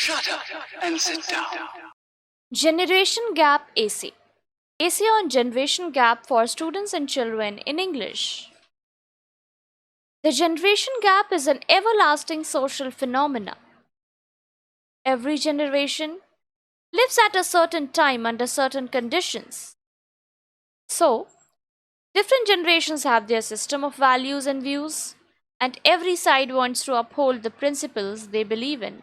Shut up and sit down. Generation Gap AC. AC on Generation Gap for Students and Children in English. The generation gap is an everlasting social phenomenon. Every generation lives at a certain time under certain conditions. So, different generations have their system of values and views, and every side wants to uphold the principles they believe in.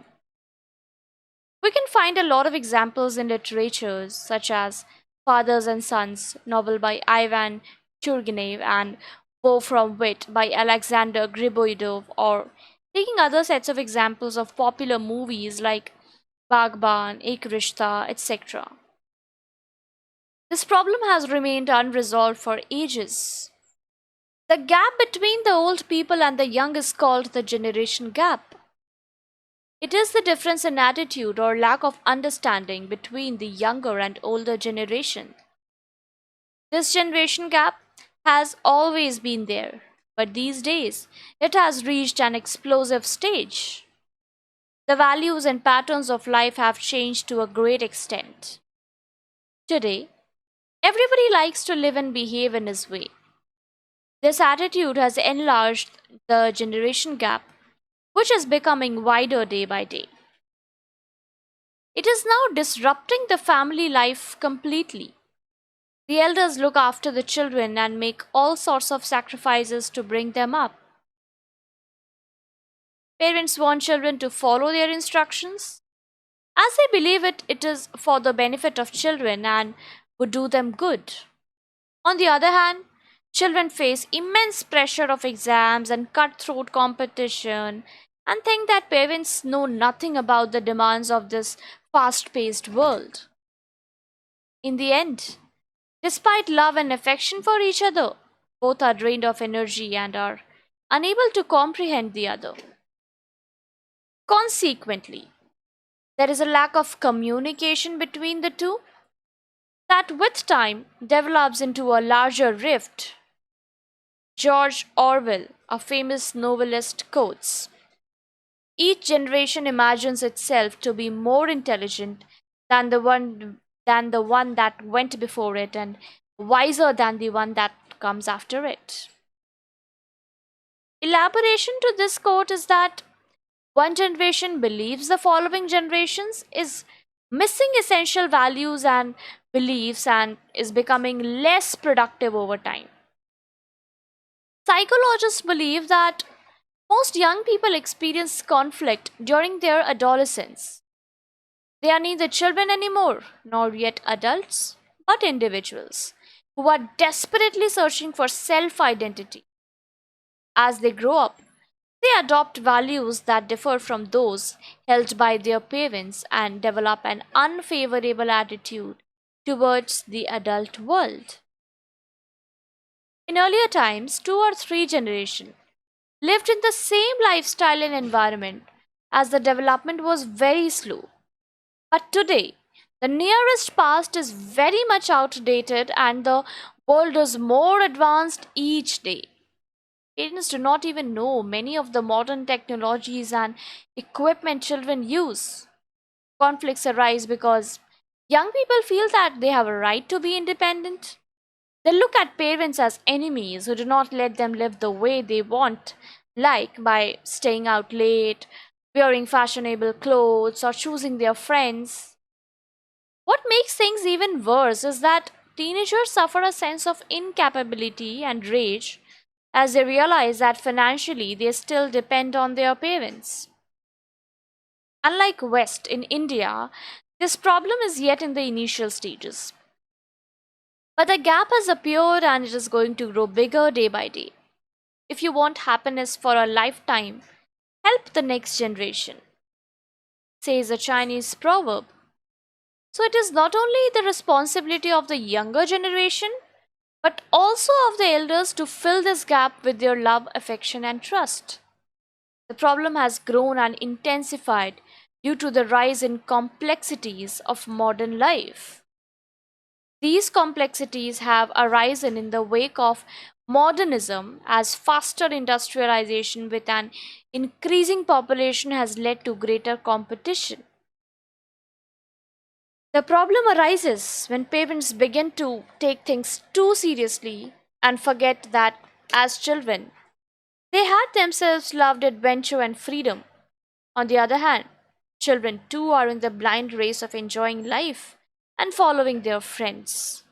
We can find a lot of examples in literatures such as Fathers and Sons, novel by Ivan Turgenev, and Woe from Wit by Alexander Griboidov, or taking other sets of examples of popular movies like Bagban, Ek Rishta, etc. This problem has remained unresolved for ages. The gap between the old people and the young is called the generation gap. It is the difference in attitude or lack of understanding between the younger and older generation. This generation gap has always been there, but these days it has reached an explosive stage. The values and patterns of life have changed to a great extent. Today, everybody likes to live and behave in his way. This attitude has enlarged the generation gap, which is becoming wider day by day. It is now disrupting the family life completely. The elders look after the children and make all sorts of sacrifices to bring them up. Parents want children to follow their instructions, as they believe it is for the benefit of children and would do them good. On the other hand, children face immense pressure of exams and cutthroat competition and think that parents know nothing about the demands of this fast paced world. In the end, despite love and affection for each other, both are drained of energy and are unable to comprehend the other. Consequently, there is a lack of communication between the two that with time develops into a larger rift. George Orwell, a famous novelist, quotes, "Each generation imagines itself to be more intelligent than the one that went before it and wiser than the one that comes after it." Elaboration to this quote is that one generation believes the following generations is missing essential values and beliefs and is becoming less productive over time. Psychologists believe that most young people experience conflict during their adolescence. They are neither children anymore, nor yet adults, but individuals who are desperately searching for self identity. As they grow up, they adopt values that differ from those held by their parents and develop an unfavorable attitude towards the adult world. In earlier times, two or three generations lived in the same lifestyle and environment as the development was very slow. But today, the nearest past is very much outdated and the world is more advanced each day. Parents do not even know many of the modern technologies and equipment children use. Conflicts arise because young people feel that they have a right to be independent. They look at parents as enemies who do not let them live the way they want, like by staying out late, wearing fashionable clothes, or choosing their friends. What makes things even worse is that teenagers suffer a sense of incapability and rage as they realize that financially they still depend on their parents. Unlike West in India, this problem is yet in the initial stages. But the gap has appeared and it is going to grow bigger day by day. If you want happiness for a lifetime, help the next generation, says a Chinese proverb. So it is not only the responsibility of the younger generation, but also of the elders to fill this gap with their love, affection, and trust. The problem has grown and intensified due to the rise in complexities of modern life. These complexities have arisen in the wake of modernism, as faster industrialization with an increasing population has led to greater competition. The problem arises when parents begin to take things too seriously and forget that as children they had themselves loved adventure and freedom. On the other hand, children too are in the blind race of enjoying life and following their friends.